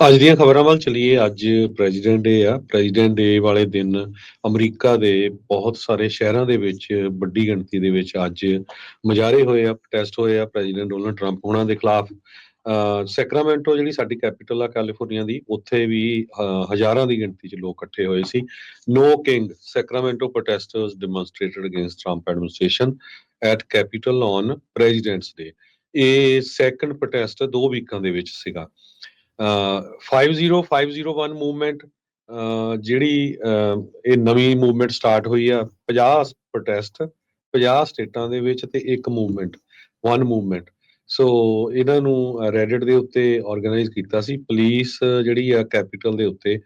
ਅੱਜ ਦੀਆਂ ਖਬਰਾਂ ਵੱਲ ਚੱਲੀਏ। ਅੱਜ ਪ੍ਰੈਜ਼ੀਡੈਂਟ ਡੇ ਆ। ਪ੍ਰੈਜ਼ੀਡੈਂਟ ਡੇ ਵਾਲੇ ਦਿਨ ਅਮਰੀਕਾ ਦੇ ਬਹੁਤ ਸਾਰੇ ਸ਼ਹਿਰਾਂ ਦੇ ਵਿੱਚ ਵੱਡੀ ਗਿਣਤੀ ਦੇ ਵਿੱਚ ਅੱਜ ਮੁਜ਼ਾਹਰੇ ਹੋਏ ਆ, ਪ੍ਰੋਟੈਸਟ ਹੋਏ ਆ ਪ੍ਰੈਜ਼ੀਡੈਂਟ ਡੋਨਲਡ ਟਰੰਪ ਹੋਣਾ ਦੇ ਖਿਲਾਫ। ਸੈਕਰਾਮੈਂਟੋ ਜਿਹੜੀ ਸਾਡੀ ਕੈਪੀਟਲ ਆ ਕੈਲੀਫੋਰਨੀਆ ਦੀ, ਉੱਥੇ ਵੀ ਹਜ਼ਾਰਾਂ ਦੀ ਗਿਣਤੀ 'ਚ ਲੋਕ ਇਕੱਠੇ ਹੋਏ ਸੀ। No king Sacramento protesters demonstrated against Trump administration at Capitol on Presidents Day. ਇਹ ਸੈਕੰਡ ਪ੍ਰੋਟੈਸਟ 2 ਵੀਕਾਂ ਦੇ ਵਿੱਚ ਸੀਗਾ। 5051 ਮੂਵਮੈਂਟ, ਜਿਹੜੀ ਇਹ ਨਵੀਂ ਮੂਵਮੈਂਟ ਸਟਾਰਟ ਹੋਈ ਆ। 50 ਪ੍ਰੋਟੈਸਟ 50 ਸਟੇਟਾਂ ਦੇ ਵਿੱਚ ਤੇ ਇੱਕ ਮੂਵਮੈਂਟ, ਵਨ ਮੂਵਮੈਂਟ। ਸੋ ਇਹਨਾਂ ਨੂੰ ਰੈਡਿਟ ਦੇ ਉੱਤੇ ਆਰਗੇਨਾਈਜ਼ ਕੀਤਾ ਸੀ ਪੁਲਿਸ ਜਿਹੜੀ ਆ ਕੈਪੀਟਲ ਦੇ ਉੱਤੇ।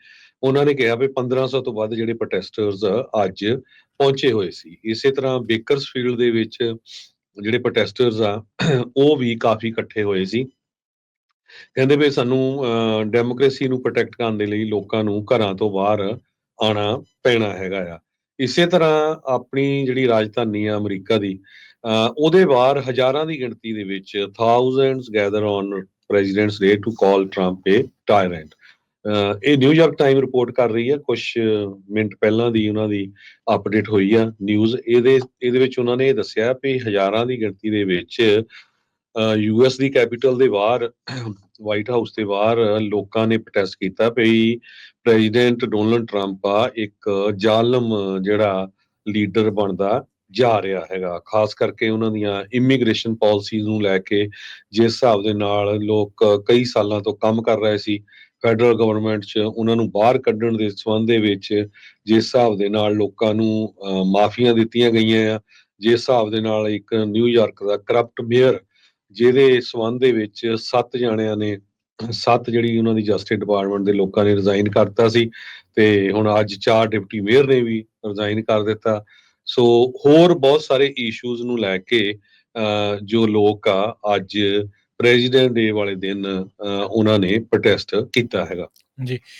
ਉਹਨਾਂ ਨੇ ਕਿਹਾ ਵੀ 1500 ਤੋਂ ਵੱਧ ਜਿਹੜੇ ਪ੍ਰੋਟੈਸਟਰਸ ਅੱਜ ਪਹੁੰਚੇ ਹੋਏ ਸੀ। ਇਸੇ ਤਰ੍ਹਾਂ ਬੇਕਰਸਫੀਲਡ ਦੇ ਵਿੱਚ ਜਿਹੜੇ ਪ੍ਰੋਟੈਸਟਰਸ ਆ ਉਹ ਵੀ ਕਾਫੀ ਇਕੱਠੇ ਹੋਏ ਸੀ। ਕਹਿੰਦੇ ਵੀ ਸਾਨੂੰ ਡੈਮੋਕ੍ਰੇਸੀ ਨੂੰ ਪ੍ਰੋਟੈਕਟ ਕਰਨ ਦੇ ਲਈ ਲੋਕਾਂ ਨੂੰ ਘਰਾਂ ਤੋਂ ਬਾਹਰ ਆਉਣਾ ਪੈਣਾ ਹੈਗਾ ਆ। ਇਸੇ ਤਰ੍ਹਾਂ ਆਪਣੀ ਜਿਹੜੀ ਰਾਜਧਾਨੀ ਆ ਅਮਰੀਕਾ ਦੀ, ਉਹਦੇ ਬਾਹਰ ਹਜ਼ਾਰਾਂ ਦੀ ਗਿਣਤੀ ਦੇ ਵਿੱਚ thousands gather on Presidents Day to call Trump a tyrant. ਇਹ ਨਿਊਯਾਰਕ ਟਾਈਮ ਰਿਪੋਰਟ ਕਰ ਰਹੀ ਹੈ, ਕੁਝ ਮਿੰਟ ਪਹਿਲਾਂ ਦੀ ਉਹਨਾਂ ਦੀ ਅਪਡੇਟ ਹੋਈ ਆ ਨਿਊਜ਼। ਇਹਦੇ ਵਿੱਚ ਉਹਨਾਂ ਨੇ ਇਹ ਦੱਸਿਆ ਵੀ ਹਜ਼ਾਰਾਂ ਦੀ ਗਿਣਤੀ ਦੇ ਵਿੱਚ ਯੂਐਸ ਦੀ ਕੈਪੀਟਲ ਦੇ ਬਾਹਰ, ਵਾਈਟ ਹਾਊਸ ਦੇ ਬਾਹਰ ਲੋਕਾਂ ਨੇ ਪ੍ਰੋਟੈਸਟ ਕੀਤਾ ਵੀ ਪ੍ਰੈਜ਼ੀਡੈਂਟ ਡੋਨਲਡ ਟਰੰਪ ਆ ਇੱਕ ਜ਼ਾਲਮ ਜਿਹੜਾ ਲੀਡਰ ਬਣਦਾ ਜਾ ਰਿਹਾ ਹੈਗਾ। ਖਾਸ ਕਰਕੇ ਉਹਨਾਂ ਦੀਆਂ ਇਮੀਗ੍ਰੇਸ਼ਨ ਪਾਲਿਸੀਜ਼ ਨੂੰ ਲੈ ਕੇ, ਜਿਸ ਹਿਸਾਬ ਦੇ ਨਾਲ ਲੋਕ ਕਈ ਸਾਲਾਂ ਤੋਂ ਕੰਮ ਕਰ ਰਹੇ ਸੀ ਫੈਡਰਲ ਗਵਰਨਮੈਂਟ 'ਚ, ਉਹਨਾਂ ਨੂੰ ਬਾਹਰ ਕੱਢਣ ਦੇ ਸੰਬੰਧ ਦੇ ਵਿੱਚ ਜਿਸ ਹਿਸਾਬ ਦੇ ਨਾਲ ਲੋਕਾਂ ਨੂੰ ਮਾਫੀਆਂ ਦਿੱਤੀਆਂ ਗਈਆਂ ਆ, ਜਿਸ ਹਿਸਾਬ ਦੇ ਨਾਲ ਇੱਕ ਨਿਊਯਾਰਕ ਦਾ ਕਰਪਟ ਮੇਅਰ ਜਿਹਦੇ ਸੰਬੰਧ ਦੇ ਵਿੱਚ 7 ਜਾਣਿਆਂ ਨੇ, 7 ਜਿਹੜੀ ਉਹਨਾਂ ਦੀ ਜਸਟਿਸ ਡਿਪਾਰਟਮੈਂਟ ਦੇ ਲੋਕਾਂ ਨੇ ਰਿਜ਼ਾਈਨ ਕਰਤਾ ਸੀ ਤੇ ਹੁਣ ਅੱਜ 4 ਡਿਪਟੀ ਮੇਅਰ ਨੇ ਵੀ ਰਿਜ਼ਾਈਨ ਕਰ ਦਿੱਤਾ। ਸੋ ਹੋਰ ਬਹੁਤ ਸਾਰੇ ਇਸ਼ੂਜ਼ ਨੂੰ ਲੈ ਕੇ ਜੋ ਲੋਕ ਆ ਅੱਜ ਪ੍ਰੈਜ਼ੀਡੈਂਟ ਡੇ ਵਾਲੇ ਦਿਨ ਉਹਨਾਂ ਨੇ ਪ੍ਰੋਟੈਸਟ ਕੀਤਾ ਹੈਗਾ। ਜੀ।